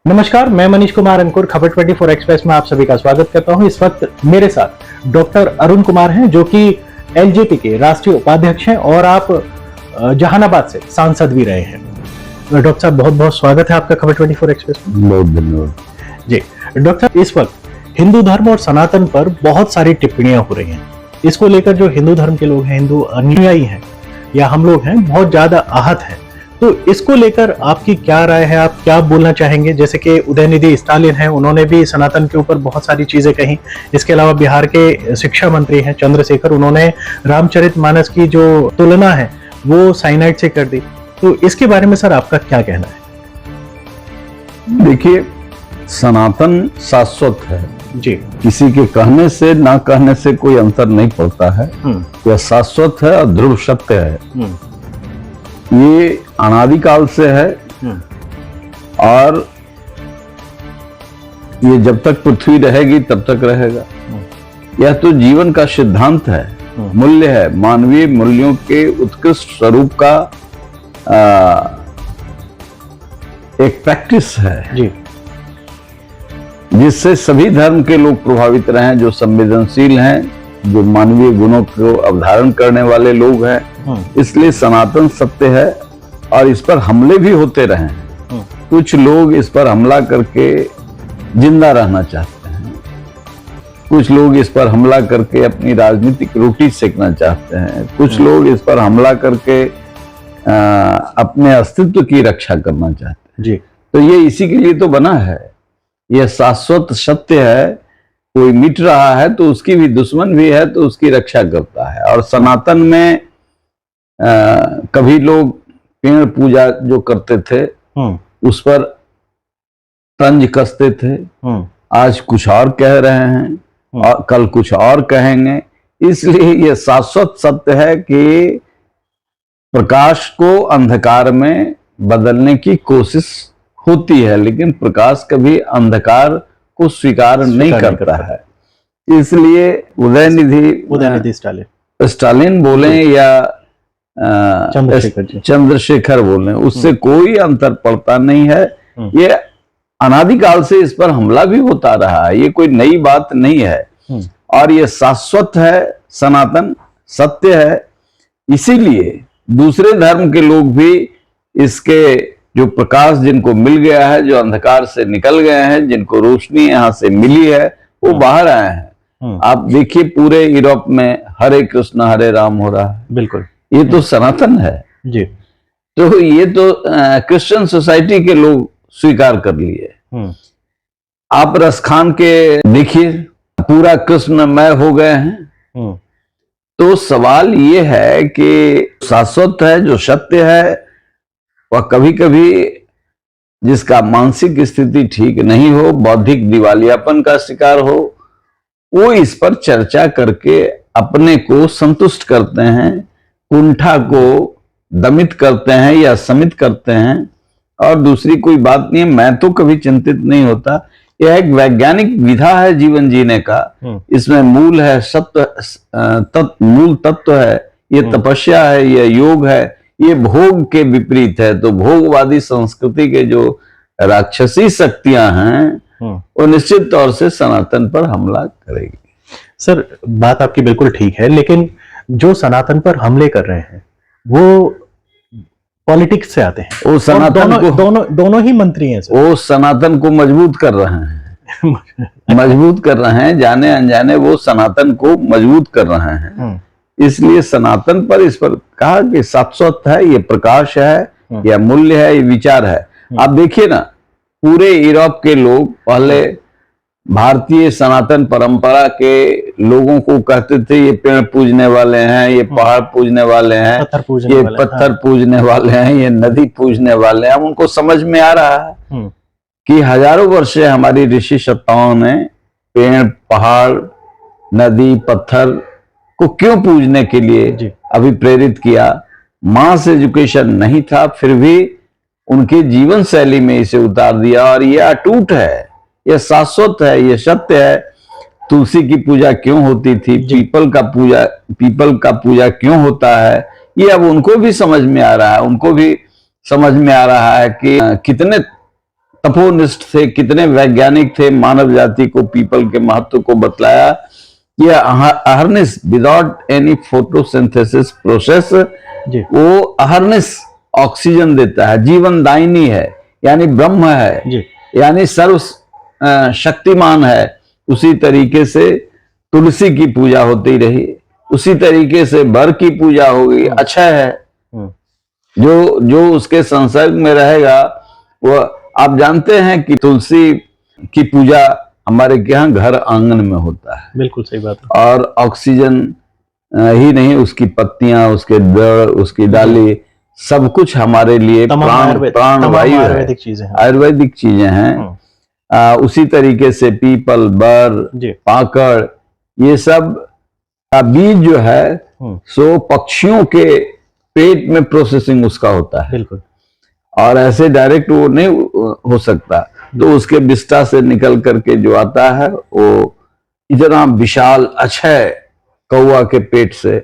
नमस्कार, मैं मनीष कुमार अंकुर खबर 24 एक्सप्रेस में आप सभी का स्वागत करता हूं। इस वक्त मेरे साथ डॉक्टर अरुण कुमार हैं जो कि एलजेपी के राष्ट्रीय उपाध्यक्ष हैं और आप जहानाबाद से सांसद भी रहे हैं। डॉक्टर साहब, बहुत बहुत स्वागत है आपका खबर 24 एक्सप्रेस में। बहुत धन्यवाद जी। डॉक्टर साहब, इस वक्त हिंदू धर्म और सनातन पर बहुत सारी टिप्पणियां हो रही हैं। इसको लेकर जो हिंदू धर्म के लोग हैं, हिंदू अनुयायी हैं या हम लोग हैं, बहुत ज्यादा आहत हैं। तो इसको लेकर आपकी क्या राय है, आप क्या बोलना चाहेंगे? जैसे कि उदयनिधि स्टालिन हैं, उन्होंने भी सनातन के ऊपर बहुत सारी चीजें कही। इसके अलावा बिहार के शिक्षा मंत्री हैं चंद्रशेखर, उन्होंने रामचरितमानस की जो तुलना है वो साइनाइड से कर दी। तो इसके बारे में सर आपका क्या कहना है? देखिए, सनातन शाश्वत है जी। किसी के कहने से ना कहने से कोई अंतर नहीं पड़ता है। यह शाश्वत है और ध्रुव सत्य है। ये अनादिकाल से है और ये जब तक पृथ्वी रहेगी तब तक रहेगा। यह तो जीवन का सिद्धांत है, मूल्य है, मानवीय मूल्यों के उत्कृष्ट स्वरूप का एक प्रैक्टिस है जी, जिससे सभी धर्म के लोग प्रभावित रहे हैं, जो संवेदनशील हैं, जो मानवीय गुणों को अवधारण करने वाले लोग हैं। इसलिए सनातन सत्य है और इस पर हमले भी होते रहे हैं। कुछ लोग इस पर हमला करके जिंदा रहना चाहते हैं, कुछ लोग इस पर हमला करके अपनी राजनीतिक रोटी सेकना चाहते हैं, कुछ लोग इस पर हमला करके अपने अस्तित्व की रक्षा करना चाहते हैं जी। तो ये इसी के लिए तो बना है। यह शाश्वत सत्य है। कोई मिट रहा है तो उसकी भी दुश्मन भी है तो उसकी रक्षा करता है। और सनातन में कभी लोग पेड़ पूजा जो करते थे उस पर तंज कसते थे। आज कुछ और कह रहे हैं और कल कुछ और कहेंगे। इसलिए यह शाश्वत सत्य है कि प्रकाश को अंधकार में बदलने की कोशिश होती है, लेकिन प्रकाश कभी अंधकार को स्वीकार नहीं करता है। इसलिए उदयनिधि स्टालिन बोले या चंद्रशेखर बोले, उससे कोई अंतर पड़ता नहीं है। ये अनादिकाल से इस पर हमला भी होता रहा है, ये कोई नई बात नहीं है। और ये शाश्वत है, सनातन सत्य है। इसीलिए दूसरे धर्म के लोग भी इसके जो प्रकाश जिनको मिल गया है, जो अंधकार से निकल गए हैं, जिनको रोशनी यहाँ से मिली है, वो बाहर आए हैं। आप देखिए, पूरे यूरोप में हरे कृष्ण हरे राम हो रहा है। बिल्कुल, ये तो सनातन है जी। तो ये तो क्रिश्चियन सोसाइटी के लोग स्वीकार कर लिए। आप रसखान के देखिए, पूरा कृष्णमय हो गए हैं। तो सवाल ये है कि शाश्वत है, जो सत्य है, वह कभी कभी जिसका मानसिक स्थिति ठीक नहीं हो, बौद्धिक दिवालियापन का शिकार हो, वो इस पर चर्चा करके अपने को संतुष्ट करते हैं, कुंठा को दमित करते हैं या समित करते हैं। और दूसरी कोई बात नहीं है। मैं तो कभी चिंतित नहीं होता। यह एक वैज्ञानिक विधा है जीवन जीने का। इसमें मूल है सत्य, मूल तत्व है। ये तपस्या है, ये योग है, ये भोग के विपरीत है। तो भोगवादी संस्कृति के जो राक्षसी शक्तियां हैं वो निश्चित तौर से सनातन पर हमला करेगी। सर, बात आपकी बिल्कुल ठीक है, लेकिन जो सनातन पर हमले कर रहे हैं वो पॉलिटिक्स से आते हैं। वो सनातन को दोनों ही मंत्री हैं सर। वो सनातन को मजबूत कर रहे हैं मजबूत कर रहे हैं, जाने अनजाने वो सनातन को मजबूत कर रहे हैं। इसलिए सनातन पर इस पर कहा कि शाश्वत है, ये प्रकाश है, यह मूल्य है, ये विचार है। आप देखिए ना, पूरे यूरोप के लोग पहले भारतीय सनातन परंपरा के लोगों को कहते थे ये पेड़ पूजने वाले हैं, ये पहाड़ पूजने वाले हैं, ये पत्थर पूजने वाले हैं, ये नदी पूजने वाले हैं। उनको समझ में आ रहा है कि हजारों वर्ष से हमारी ऋषि सत्ताओं ने पेड़ पहाड़ नदी पत्थर को क्यों पूजने के लिए अभिप्रेरित किया। मास एजुकेशन नहीं था, फिर भी उनके जीवन शैली में इसे उतार दिया। और ये अटूट है, यह शाश्वत है, यह सत्य है। तुलसी की पूजा क्यों होती थी, पीपल का पूजा क्यों होता है, ये अब उनको भी समझ में आ रहा है। उनको भी समझ में आ रहा है कि कितने तपोनिष्ठ थे, कितने वैज्ञानिक थे, मानव जाति को पीपल के महत्व को बतलाया। यह अहर्निश विदाउट एनी फोटोसिंथेसिस प्रोसेस, जी वो अहर्निश ऑक्सीजन देता है, जीवनदायिनी है, यानी ब्रह्म है जी यानी सर्व शक्तिमान है। उसी तरीके से तुलसी की पूजा होती रही, उसी तरीके से बर की पूजा होगी, अच्छा है। जो उसके संसर्ग में रहेगा वो, आप जानते हैं कि तुलसी की पूजा हमारे यहाँ घर आंगन में होता है। बिल्कुल सही बात है। और ऑक्सीजन ही नहीं, उसकी पत्तियां, उसके दड़, उसकी डाली, सब कुछ हमारे लिए प्राणवायु है, आयुर्वेदिक चीजें हैं। उसी तरीके से पीपल, बर, पाकड़, ये सब का बीज जो है सो पक्षियों के पेट में प्रोसेसिंग उसका होता है। बिल्कुल। और ऐसे डायरेक्ट वो नहीं हो सकता, तो उसके विष्ठा से निकल करके जो आता है वो इतना विशाल अक्षय कौवा के पेट से,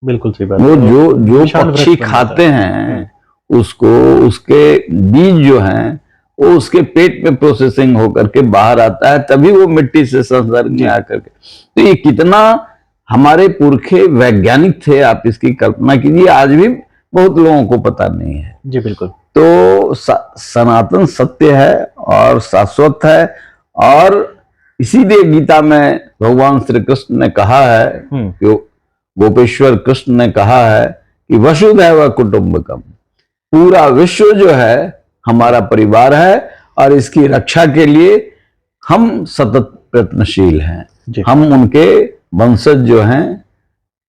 बिल्कुल सही बात। वो जो पक्षी खाते हैं उसको, उसके बीज जो हैं वो उसके पेट में प्रोसेसिंग होकर के बाहर आता है, तभी वो मिट्टी से संसर्ग में आकर के। तो ये कितना हमारे पुरखे वैज्ञानिक थे, आप इसकी कल्पना कीजिए, आज भी बहुत लोगों को पता नहीं है। जी बिल्कुल। तो सनातन सत्य है और शाश्वत है, और इसीलिए गीता में भगवान श्री कृष्ण ने कहा है कि गोपेश्वर कृष्ण ने कहा है कि वसुधैव कुटुंबकम, पूरा विश्व जो है हमारा परिवार है, और इसकी रक्षा के लिए हम सतत प्रयत्नशील हैं। हम उनके वंशज जो हैं,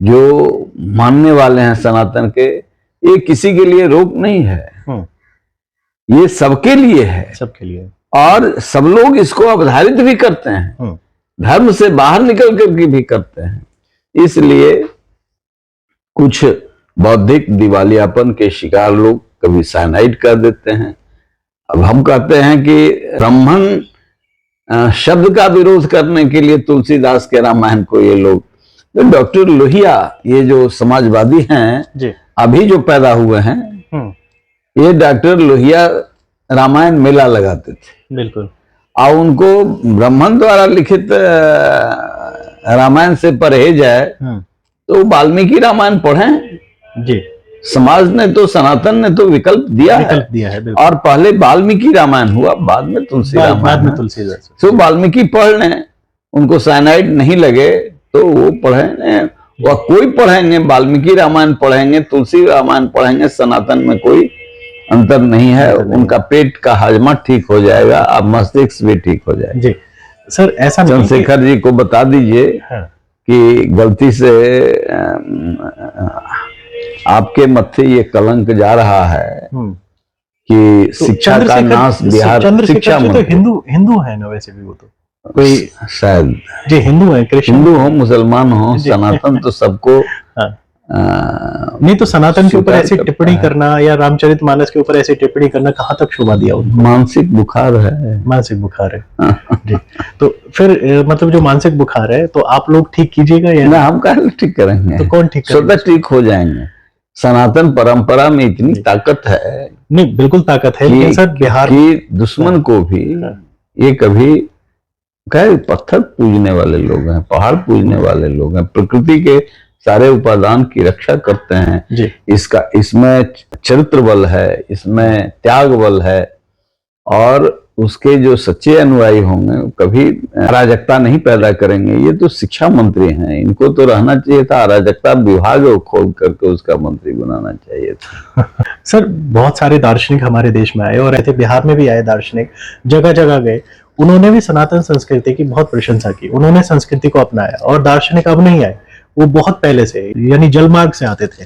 जो मानने वाले हैं सनातन के, ये किसी के लिए रोक नहीं है, ये सबके लिए है, सबके लिए। और सब लोग इसको अवधारित भी करते हैं, धर्म से बाहर निकल करके भी करते हैं। इसलिए कुछ बौद्धिक दिवालियापन के शिकार लोग कभी साइनाइड कर देते हैं। अब हम कहते हैं कि ब्राह्मण शब्द का विरोध करने के लिए तुलसीदास के रामायण को ये लोग, तो डॉक्टर लोहिया, ये जो समाजवादी हैं अभी जो पैदा हुए हैं, ये डॉक्टर लोहिया रामायण मेला लगाते थे। बिल्कुल। और उनको ब्राह्मण द्वारा लिखित रामायण से परहेज है, तो वाल्मीकि रामायण पढ़ें। जी, समाज ने तो, सनातन ने तो विकल्प दिया है। और पहले वाल्मीकि रामायण हुआ, बाद में तुलसी रामायण। तो वाल्मीकि पढ़ लें, उनको साइनाइड नहीं लगे तो वो पढ़ें, वह कोई पढ़ेंगे, वाल्मीकि रामायण पढ़ेंगे, तुलसी रामायण पढ़ेंगे, सनातन में कोई अंतर नहीं है। उनका पेट का हाजमा ठीक हो जाएगा, अब मस्तिष्क भी ठीक हो जाएगा। जी सर, ऐसा चंद्रशेखर जी को बता दीजिए कि गलती से आपके मत्थे ये कलंक जा रहा है कि शिक्षा का नाश बिहार शिक्षा मंत्री। तो हिंदू है ना, वैसे भी वो तो कोई शायद जी हिंदू है, हिंदू हो, मुसलमान हो, सनातन तो सबको नहीं। तो सनातन के ऊपर ऐसी टिप्पणी करना या रामचरितमानस के ऊपर ऐसी टिप्पणी करना कहाँ तक शोभा दिया उनको? मानसिक बुखार है, मानसिक बुखार है जी। तो फिर मतलब जो मानसिक बुखार है, तो आप लोग ठीक कीजिएगा या ना? हम कहाँ ठीक करेंगे? तो कौन ठीक करेगा? स्वतः ठीक हो जाएंगे। सनातन परंपरा में इतनी ताकत है। नहीं, बिल्कुल ताकत है, लेकिन सर बिहार की दुश्मन को भी ये कभी कहे, पत्थर पूजने वाले लोग हैं, पहाड़ पूजने वाले लोग हैं, प्रकृति के सारे उपादान की रक्षा करते हैं जी। इसमें चरित्र बल है, इसमें त्याग बल है, और उसके जो सच्चे अनुयायी होंगे कभी अराजकता नहीं पैदा करेंगे। ये तो शिक्षा मंत्री हैं, इनको तो रहना चाहिए था अराजकता विभाग खोल करके उसका मंत्री बनाना चाहिए था। सर बहुत सारे दार्शनिक हमारे देश में आए, और ऐसे बिहार में भी आए दार्शनिक, जगह जगह गए, उन्होंने भी सनातन संस्कृति की बहुत प्रशंसा की, उन्होंने संस्कृति को अपनाया। और दार्शनिक अब नहीं आए, वो बहुत पहले से, यानी जलमार्ग से आते थे,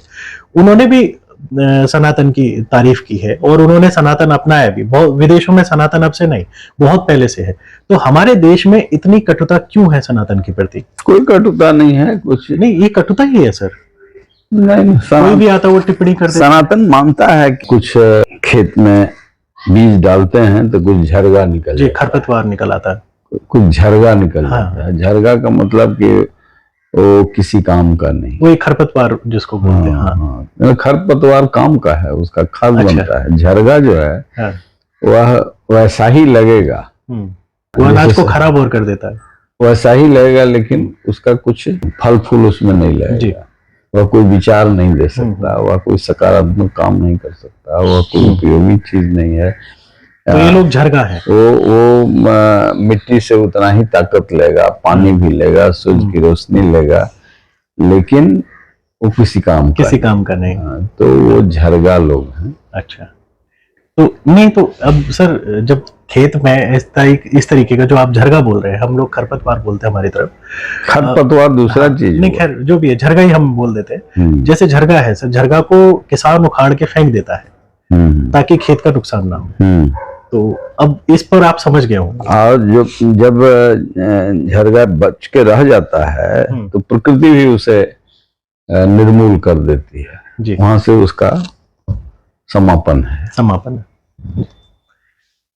उन्होंने भी सनातन की तारीफ की है, और उन्होंने सनातन अपनाया भी। बहुत विदेशों में सनातन अब से नहीं, बहुत पहले से है। तो हमारे देश में इतनी कटुता क्यों है सनातन के प्रति? कोई कटुता नहीं है, कुछ नहीं, ये कटुता ही है सर। नहीं, कोई भी आता वो टिप्पणी कर देता। सनातन मानता है कि कुछ खेत में बीज डालते हैं तो कुछ झरगा निकल जी, खरपतवार निकल आता है, कुछ झरगा निकल जाता है। झरगा का मतलब कि वो किसी काम का नहीं, वो एक खरपतवार जिसको बोलते हैं। खरपतवार काम का है, उसका खाद बनता है। झरगा जो है वह वैसा ही लगेगा, वो अनाज को खराब और कर देता है। वैसा ही लगेगा, लेकिन उसका कुछ फल फूल उसमें नहीं लगेगा। वह कोई विचार नहीं दे सकता, वह कोई सकारात्मक काम नहीं कर सकता, वह कोई उपयोगी चीज नहीं है। तो ये लोग झरगा है। वो मिट्टी से उतना ही ताकत लेगा, पानी भी लेगा, सूरज की रोशनी लेगा, लेकिन वो किसी काम का नहीं। तो वो झरगा लोग हैं। अच्छा, तो नहीं, तो अब सर जब खेत में इस तरीके का जो आप झरगा बोल रहे हैं, हम लोग खरपतवार बोलते हैं हमारी तरफ। खरपतवार दूसरा चीज नहीं, खैर जो भी है, झरगा ही हम बोल देते हैं। जैसे झरगा है सर, झरगा को किसान उखाड़ के फेंक देता है ताकि खेत का नुकसान ना हो। तो अब इस पर आप समझ गए होंगे। और जब झरगा बच के रह जाता है तो प्रकृति भी उसे निर्मूल कर देती है, वहां से उसका समापन है।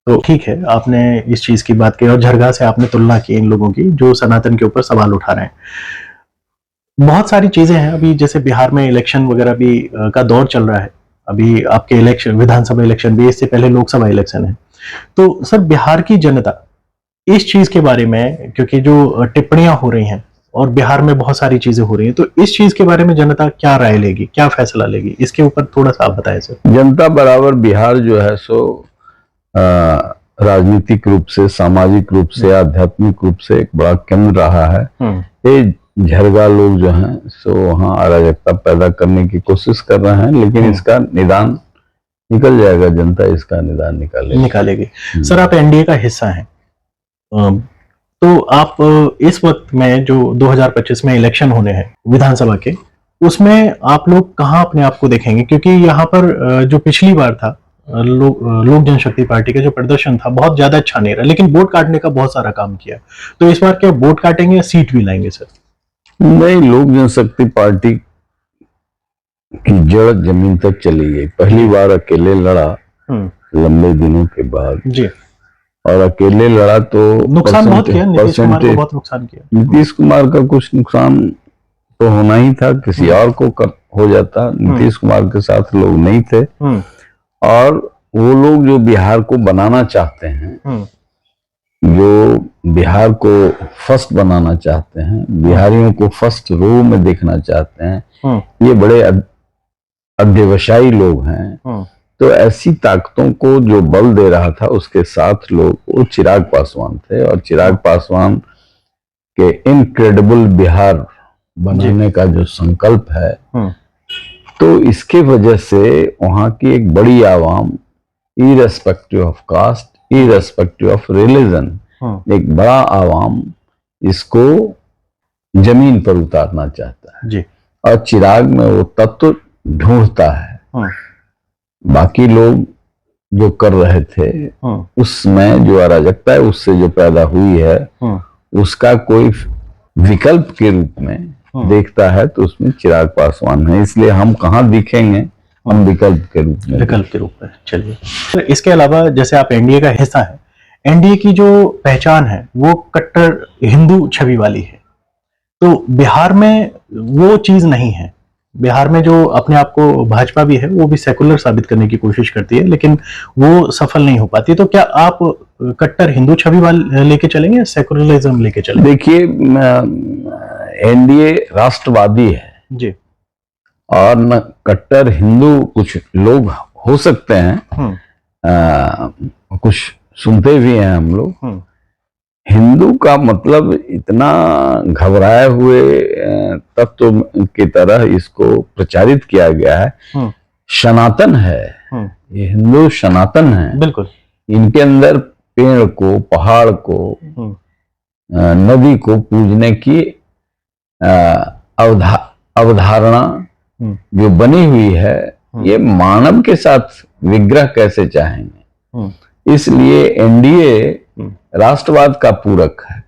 तो ठीक है, आपने इस चीज की बात की और झरगा से आपने तुलना की इन लोगों की जो सनातन के ऊपर सवाल उठा रहे हैं। बहुत सारी चीजें हैं अभी, जैसे बिहार में इलेक्शन वगैरह भी का दौर चल रहा है। अभी आपके इलेक्शन, विधानसभा इलेक्शन भी, इससे पहले लोकसभा इलेक्शन है। तो सर बिहार की जनता इस चीज के बारे में, क्योंकि जो टिप्पणियां हो रही हैं और बिहार में बहुत सारी चीजें हो रही हैं, तो इस चीज के बारे में जनता क्या राय लेगी, क्या फैसला लेगी, इसके ऊपर थोड़ा सा आप बताएं सर। जनता बराबर बिहार जो है सो राजनीतिक रूप से, सामाजिक रूप से, आध्यात्मिक रूप से एक बड़ा केंद्र रहा है। ये झरगा लोग जो हैं सो वहाँ अराजकता पैदा करने की कोशिश कर रहे हैं, लेकिन इसका निदान निकल जाएगा, जनता इसका निदान निकालेगी। सर आप एनडीए का हिस्सा हैं, तो आप इस वक्त में जो 2025 में इलेक्शन होने हैं विधानसभा के, उसमें आप लोग कहाँ अपने आप को देखेंगे? क्योंकि यहाँ पर जो पिछली बार था लोक जनशक्ति पार्टी का जो प्रदर्शन था बहुत ज्यादा अच्छा नहीं रहा, लेकिन वोट काटने का बहुत सारा काम किया। तो इस बार क्या वोट काटेंगे या सीट भी लाएंगे सर? नहीं, लोक जनशक्ति पार्टी की जड़ जमीन तक चली गई। पहली बार अकेले लड़ा लंबे दिनों के बाद जी, और अकेले लड़ा तो नुकसान बहुत किया, नीतीश कुमार को बहुत नुकसान किया। नीतीश कुमार का कुछ नुकसान तो होना ही था, किसी और को हो जाता। नीतीश कुमार के साथ लोग नहीं थे, और वो लोग जो बिहार को बनाना चाहते हैं, जो बिहार को फर्स्ट बनाना चाहते हैं, बिहारियों को फर्स्ट रो में देखना चाहते हैं, ये बड़े अध्यवसायी लोग हैं। तो ऐसी ताकतों को जो बल दे रहा था उसके साथ लोग, वो चिराग पासवान थे, और चिराग पासवान के इनक्रेडिबल बिहार बनाने का जो संकल्प है, तो इसके वजह से वहां की एक बड़ी आवाम, irrespective of caste, irrespective of religion, एक बड़ा आवाम इसको जमीन पर उतारना चाहता है जी। और चिराग में वो तत्व ढूंढता है। बाकी लोग जो कर रहे थे उसमें जो अराजकता है उससे जो पैदा हुई है, उसका कोई विकल्प के रूप में देखता है तो उसमें चिराग पासवान है। इसलिए हम कहाँ दिखेंगे, हम विकल्प के रूप में। चलिए, इसके अलावा जैसे आप एनडीए का हिस्सा है, एनडीए की जो पहचान है वो कट्टर हिंदू छवि वाली है, तो बिहार में वो चीज नहीं है। बिहार में जो अपने आप को भाजपा भी है वो भी सेकुलर साबित करने की कोशिश करती है, लेकिन वो सफल नहीं हो पाती। तो क्या आप कट्टर हिंदू छवि वाले लेके चलेंगे या सेकुलरिज्म लेके चलेंगे? देखिए, एनडीए राष्ट्रवादी है जी, और न कट्टर हिंदू कुछ लोग हो सकते हैं, कुछ सुनते भी हैं हम लोग। हिंदू का मतलब इतना घबराए हुए तत्व की तरह इसको प्रचारित किया गया है। सनातन है, ये हिंदू सनातन है, बिल्कुल। इनके अंदर पेड़ को, पहाड़ को, नदी को पूजने की अवधारणा जो बनी हुई है, ये मानव के साथ विग्रह कैसे चाहेंगे। इसलिए एनडीए राष्ट्रवाद का पूरक है।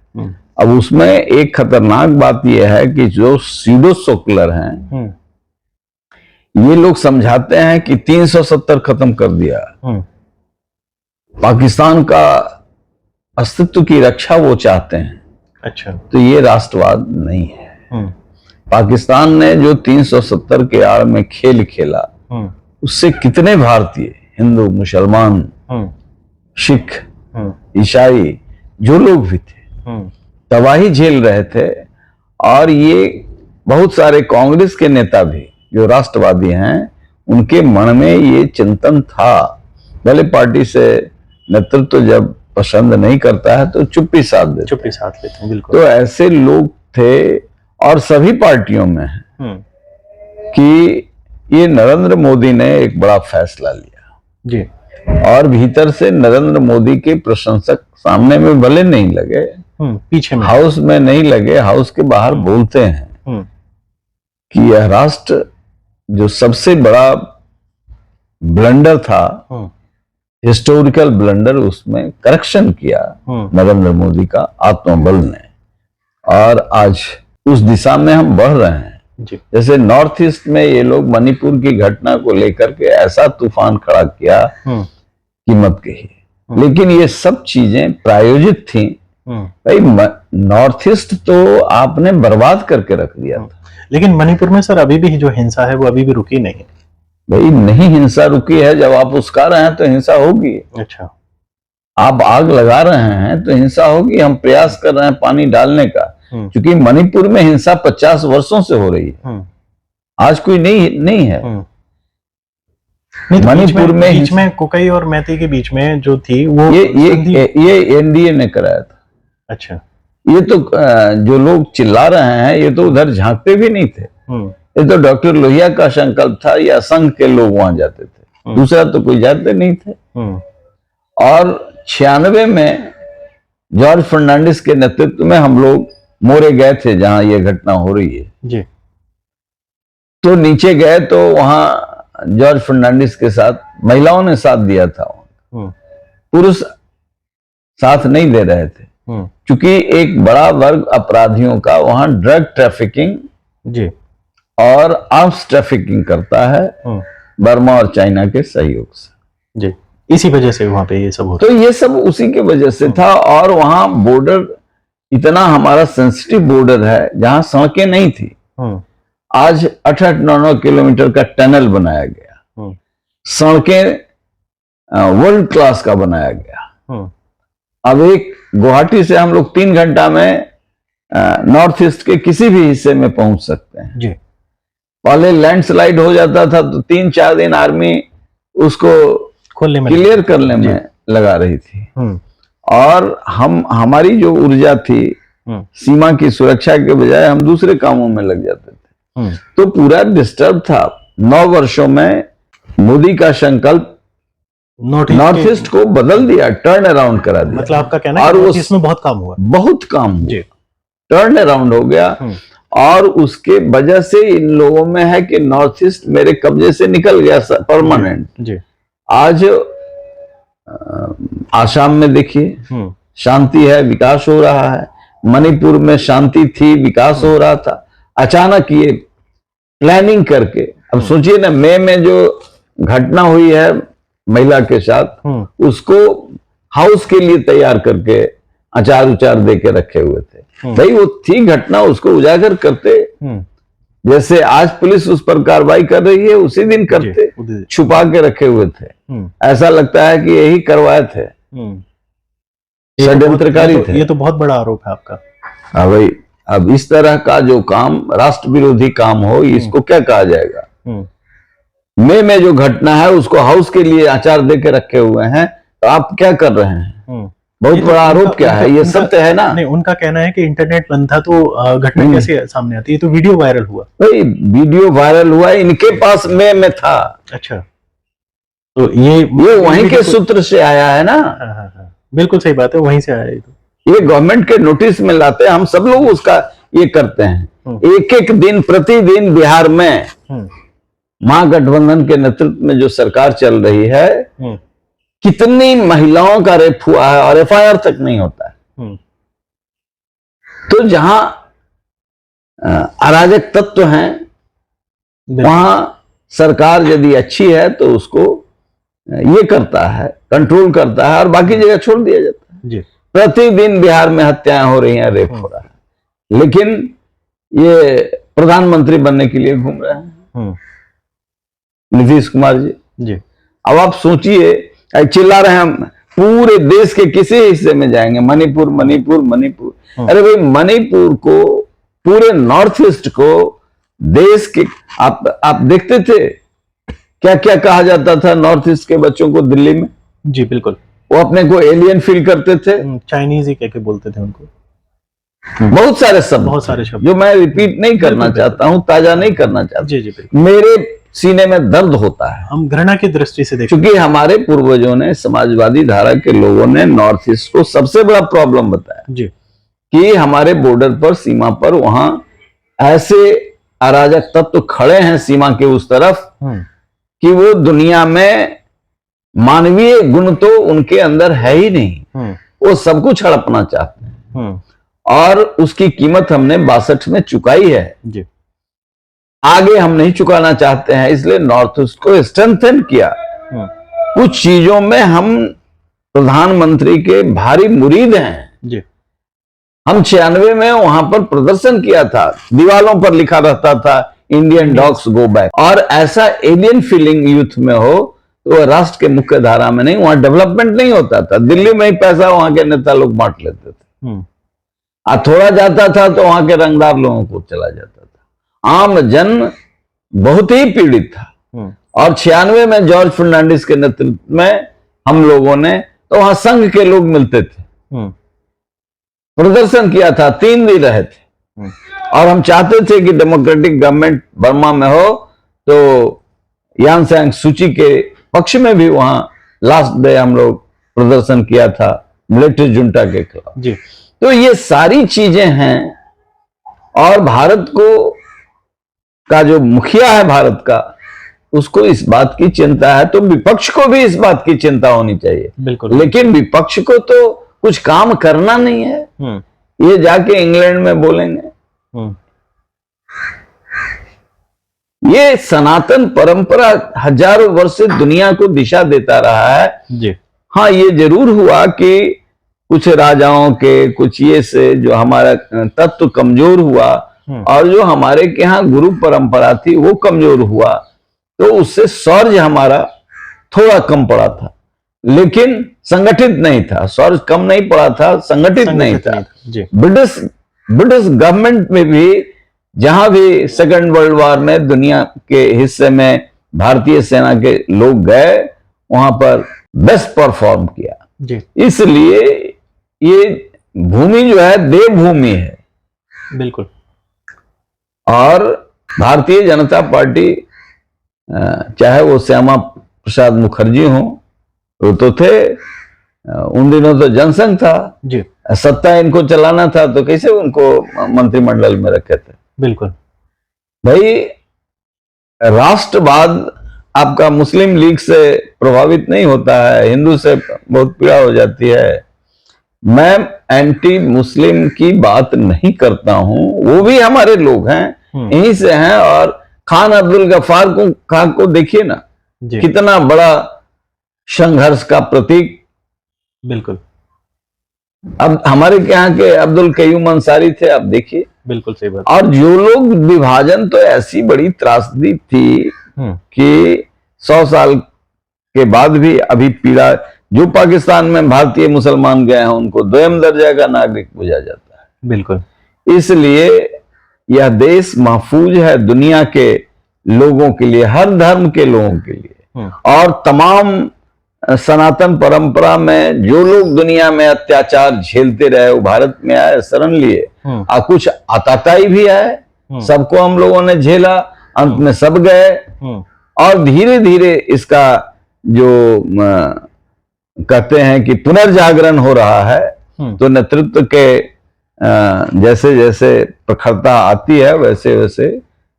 अब उसमें एक खतरनाक बात यह है कि जो सीडो सेकुलर हैं, ये लोग समझाते हैं कि 370 खत्म कर दिया, पाकिस्तान का अस्तित्व की रक्षा वो चाहते हैं। अच्छा, तो ये राष्ट्रवाद नहीं है। पाकिस्तान ने जो 370 के आड़ में खेल खेला, उससे कितने भारतीय, हिंदू, मुसलमान सिख, ईसाई, जो लोग भी थे तबाही झेल रहे थे। और ये बहुत सारे कांग्रेस के नेता भी जो राष्ट्रवादी हैं, उनके मन में ये चिंतन था। भले पार्टी से नेतृत्व जब पसंद नहीं करता है तो चुप्पी साध लेते हैं। बिल्कुल। तो ऐसे लोग थे और सभी पार्टियों में है कि ये नरेंद्र मोदी ने एक बड़ा फैसला लिया जी। और भीतर से नरेंद्र मोदी के प्रशंसक सामने में भले नहीं लगे, पीछे में, हाउस में नहीं लगे, हाउस के बाहर बोलते हैं कि यह राष्ट्र जो सबसे बड़ा ब्लंडर था, हिस्टोरिकल ब्लंडर, उसमें करेक्शन किया नरेंद्र मोदी का आत्मबल ने। और आज उस दिशा में हम बढ़ रहे हैं जी। जैसे नॉर्थ ईस्ट में ये लोग मणिपुर की घटना को लेकर के ऐसा तूफान खड़ा किया कि मत कहिए। लेकिन ये सब चीजें प्रायोजित थी। भाई नॉर्थ ईस्ट तो आपने बर्बाद करके रख दिया था। लेकिन मणिपुर में सर अभी भी जो हिंसा है वो अभी भी रुकी नहीं है। भाई नहीं हिंसा रुकी है, जब आप उसका रहे हैं तो हिंसा होगी। अच्छा, आप आग लगा रहे हैं तो हिंसा होगी। हम प्रयास कर रहे हैं पानी डालने का, क्योंकि मणिपुर में हिंसा 50 वर्षों से हो रही है, आज कोई नहीं है। मणिपुर में बीच में कुकाई और मैती के बीच में जो थी वो ये एनडीए ने कराया था। अच्छा, ये तो जो लोग चिल्ला रहे हैं ये तो उधर झांकते भी नहीं थे। ये तो डॉक्टर लोहिया का संकल्प था या संघ के लोग वहां जाते थे, दूसरा तो कोई जाते नहीं थे। और 96 में जॉर्ज फर्नांडिस के नेतृत्व में हम लोग मोरे गए थे जहां ये घटना हो रही है जी। तो नीचे गए तो वहां जॉर्ज फर्नांडिस के साथ महिलाओं ने साथ दिया था, पुरुष साथ नहीं दे रहे थे, क्योंकि एक बड़ा वर्ग अपराधियों का वहां ड्रग ट्रैफिकिंग जी और आर्म्स ट्रैफिकिंग करता है, बर्मा और चाइना के सहयोग से जी। इसी वजह से वहां पे ये सब होता। तो ये सब उसी के वजह से था। और वहां बॉर्डर इतना हमारा सेंसिटिव बॉर्डर है जहां सड़कें नहीं थी। आज 8-9 किलोमीटर का टनल बनाया गया, सड़कें वर्ल्ड क्लास का बनाया गया। अब एक गुवाहाटी से हम लोग 3 घंटा में नॉर्थ ईस्ट के किसी भी हिस्से में पहुंच सकते हैं जी। पहले लैंडस्लाइड हो जाता था तो 3-4 दिन आर्मी उसको क्लियर करने में लगा रही थी। और हमारी जो ऊर्जा थी सीमा की सुरक्षा के बजाय हम दूसरे कामों में लग जाते थे। तो पूरा डिस्टर्ब था। 9 वर्षों में मोदी का संकल्प नॉर्थ ईस्ट को बदल दिया, टर्न अराउंड करा दिया। मतलब आपका कहना है कि इसमें बहुत काम हुआ, बहुत काम हुआ, टर्न अराउंड हो गया। और उसके वजह से इन लोगों में है कि नॉर्थ ईस्ट मेरे कब्जे से निकल गया परमानेंट जी। आज आसाम में देखिए शांति है, विकास हो रहा है। मणिपुर में शांति थी, विकास हो रहा था। अचानक ये प्लानिंग करके, अब सोचिए ना, मई में जो घटना हुई है महिला के साथ, उसको हाउस के लिए तैयार करके अचार उचार दे के रखे हुए थे। भाई वो थी घटना, उसको उजागर करते, जैसे आज पुलिस उस पर कार्रवाई कर रही है उसी दिन करते, छुपा के रखे हुए थे। ऐसा लगता है कि यही करवाए थे, षड्यंत्रकारी थे। ये तो बहुत बड़ा आरोप है आपका। हाँ भाई, अब इस तरह का जो काम राष्ट्र विरोधी काम हो, इसको क्या कहा जाएगा। मई में जो घटना है उसको हाउस के लिए आचार दे के रखे हुए हैं, तो आप क्या कर रहे हैं। बहुत बड़ा आरोप क्या है, ये सत्य है ना। नहीं, उनका कहना है कि इंटरनेट बंद था तो घटना कैसे सामने आती है। तो वीडियो वायरल हुआ, भाई वीडियो वायरल हुआ, इनके पास में था। अच्छा, तो ये वहीं के सूत्र से आया है ना। बिल्कुल सही बात है, वहीं से आया है। ये गवर्नमेंट के नोटिस में लाते हैं, हम सब लोग उसका ये करते हैं। एक दिन प्रतिदिन बिहार में महागठबंधन के नेतृत्व में जो सरकार चल रही है, कितनी महिलाओं का रेप हुआ है और एफआईआर तक नहीं होता है। तो जहां अराजक तत्व हैं, वहां सरकार यदि अच्छी है तो उसको ये करता है, कंट्रोल करता है, और बाकी जगह छोड़ दिया जाता है जी। प्रतिदिन बिहार में हत्याएं हो रही हैं, रेप हो रहा है, लेकिन ये प्रधानमंत्री बनने के लिए घूम रहे हैं नीतीश कुमार जी। जी। अब आप सोचिए, चिल्ला रहे हैं पूरे देश के किसी हिस्से में जाएंगे, मणिपुर मणिपुर मणिपुर, अरे भाई मणिपुर को, पूरे नॉर्थ ईस्ट को, देश के, आप देखते थे क्या क्या कहा जाता था नॉर्थ ईस्ट के बच्चों को दिल्ली में? जी बिल्कुल, वो अपने को एलियन फील करते थे, चाइनीज ही कह बोलते थे उनको, बहुत सारे शब्द जो मैं रिपीट नहीं करना चाहता हूं, ताजा नहीं करना चाहता। जी जी बिल्कुल, मेरे सीने में दर्द होता है, हम घृणा की दृष्टि से देखते हैं, क्योंकि हमारे पूर्वजों ने, समाजवादी धारा के लोगों ने नॉर्थ ईस्ट को सबसे बड़ा प्रॉब्लम बताया जी, कि हमारे बॉर्डर पर, सीमा पर, वहां ऐसे अराजक तत्व खड़े हैं सीमा के उस तरफ कि वो दुनिया में मानवीय गुण तो उनके अंदर है ही नहीं, वो सब कुछ हड़पना चाहते हैं, और उसकी कीमत हमने 62 में चुकाई है जी। आगे हम नहीं चुकाना चाहते हैं, इसलिए नॉर्थ ईस्ट को स्ट्रेंथन किया। कुछ चीजों में हम प्रधानमंत्री के भारी मुरीद हैं जी। हम 96 में वहां पर प्रदर्शन किया था, दीवालों पर लिखा रहता था इंडियन डॉग्स गो बैक, और ऐसा एलियन फीलिंग यूथ में हो तो राष्ट्र के मुख्य धारा में नहीं, वहां डेवलपमेंट नहीं होता था, दिल्ली में ही पैसा वहां के नेता लोग बांट लेते थे, थोड़ा जाता था तो वहां के रंगदार लोगों को चला जाता था, आम जन बहुत ही पीड़ित था। और 96 में जॉर्ज फर्नांडिस के नेतृत्व में हम लोगों ने, तो वहां संघ के लोग मिलते थे, प्रदर्शन किया था, 3 दिन रहे थे, और हम चाहते थे कि डेमोक्रेटिक गवर्नमेंट बर्मा में हो, तो यांग सांग सूची के पक्ष में भी वहां लास्ट डे हम लोग प्रदर्शन किया था मिलिट्री जुंटा के खिलाफ जी। तो ये सारी चीजें हैं, और भारत को का जो मुखिया है भारत का, उसको इस बात की चिंता है, तो विपक्ष को भी इस बात की चिंता होनी चाहिए बिल्कुल। लेकिन विपक्ष को तो कुछ काम करना नहीं है, ये जाके इंग्लैंड में बोलेंगे। ये सनातन परंपरा हजारों वर्ष से दुनिया को दिशा देता रहा है जी। हाँ, ये जरूर हुआ कि कुछ राजाओं के, कुछ ये से जो हमारा तत्व कमजोर हुआ, और जो हमारे के यहाँ गुरु परंपरा थी वो कमजोर हुआ, तो उससे शौर्य हमारा थोड़ा कम पड़ा था, लेकिन संगठित नहीं था। शौर्य कम नहीं पड़ा था, संगठित नहीं था। ब्रिटिश गवर्नमेंट में भी, जहां भी सेकंड वर्ल्ड वॉर में दुनिया के हिस्से में भारतीय सेना के लोग गए, वहां पर बेस्ट परफॉर्म किया जी। इसलिए ये भूमि जो है देवभूमि है। बिल्कुल। और भारतीय जनता पार्टी, चाहे वो श्यामा प्रसाद मुखर्जी हो, वो तो थे, उन दिनों तो जनसंघ था जी, सत्ता इनको चलाना था, तो कैसे उनको मंत्रिमंडल में रखे थे। बिल्कुल भाई, राष्ट्रवाद आपका मुस्लिम लीग से प्रभावित नहीं होता है, हिंदू से बहुत पीड़ा हो जाती है। मैं एंटी मुस्लिम की बात नहीं करता हूं, वो भी हमारे लोग हैं, यहीं से हैं। और खान अब्दुल गफ्फार को देखिए ना, कितना बड़ा संघर्ष का प्रतीक। बिल्कुल। अब हमारे यहाँ के अब्दुल कयूम अंसारी थे, अब देखिए। बिल्कुल सही बात। और जो लोग, विभाजन तो ऐसी बड़ी त्रासदी थी कि 100 साल के बाद भी अभी पीड़ा, जो पाकिस्तान में भारतीय मुसलमान गए हैं उनको दोयम दर्जा का नागरिक पूछा जाता है। बिल्कुल। इसलिए यह देश महफूज है दुनिया के लोगों के लिए, हर धर्म के लोगों के लिए। और तमाम सनातन परंपरा में जो लोग दुनिया में अत्याचार झेलते रहे, वो भारत में आए, शरण लिए, और कुछ आताताई भी आए, सबको हम लोगों ने झेला, अंत में सब गए। और धीरे धीरे इसका जो कहते हैं कि पुनर्जागरण हो रहा है, तो नेतृत्व के जैसे जैसे प्रखरता आती है, वैसे वैसे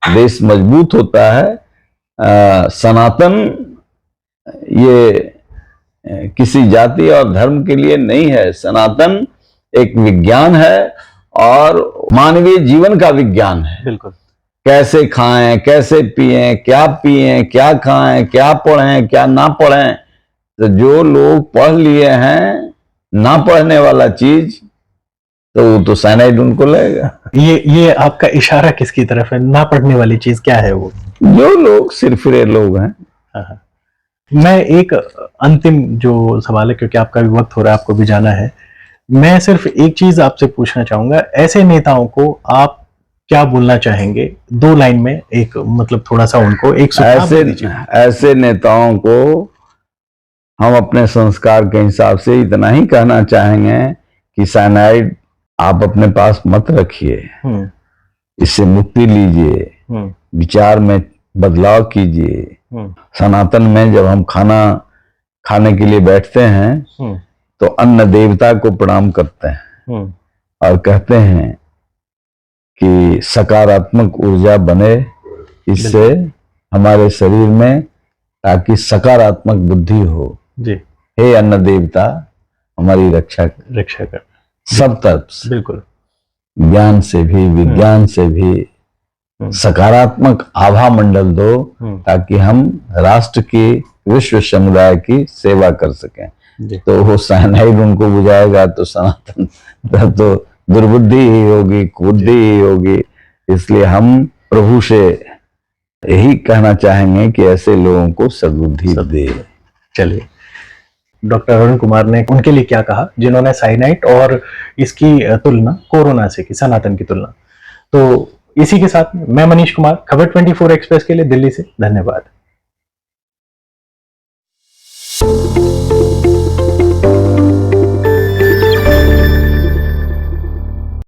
देश मजबूत होता है। सनातन ये किसी जाति और धर्म के लिए नहीं है, सनातन एक विज्ञान है और मानवीय जीवन का विज्ञान है। बिल्कुल। कैसे खाएं, कैसे पिएं, क्या खाएं, क्या पढ़ें, क्या ना पढ़ें। तो जो लोग पढ़ लिए हैं ना पढ़ने वाला चीज, तो वो तो साइनाइड उनको लगेगा। ये आपका इशारा किसकी तरफ है? ना पढ़ने वाली चीज क्या है वो? जो लोग सिरफिरे लोग हैं, मैं एक अंतिम जो सवाल है, क्योंकि आपका भी वक्त हो रहा है, आपको भी जाना है, मैं सिर्फ एक चीज आपसे पूछना चाहूंगा, ऐसे नेताओं को आप क्या बोलना चाहेंगे 2 लाइन में, एक मतलब थोड़ा सा उनको एक सुझाव दीजिए। ऐसे नेताओं को हम अपने संस्कार के हिसाब से इतना ही कहना चाहेंगे कि साइनाइड आप अपने पास मत रखिए, इससे मुक्ति लीजिए, विचार में बदलाव कीजिए। सनातन में जब हम खाना खाने के लिए बैठते हैं तो अन्न देवता को प्रणाम करते हैं और कहते हैं कि सकारात्मक ऊर्जा बने इससे हमारे शरीर में, ताकि सकारात्मक बुद्धि हो जी। हे अन्न देवता हमारी रक्षा कर सब तरफ से, बिल्कुल, ज्ञान से भी विज्ञान से भी सकारात्मक आभा मंडल दो, ताकि हम राष्ट्र की, विश्व समुदाय की सेवा कर सकें। तो वो साइनाइड उनको बुझाएगा तो सनातन तो दुर्बुद्धि ही होगी, कुबुद्धि ही होगी। इसलिए हम प्रभु से यही कहना चाहेंगे कि ऐसे लोगों को सद्बुद्धि दे। चलिए, डॉक्टर अरुण कुमार ने उनके लिए क्या कहा जिन्होंने साइनाइड और इसकी तुलना कोरोना से की, सनातन की तुलना। तो इसी के साथ मैं मनीष कुमार, खबर 24 एक्सप्रेस के लिए दिल्ली से, धन्यवाद।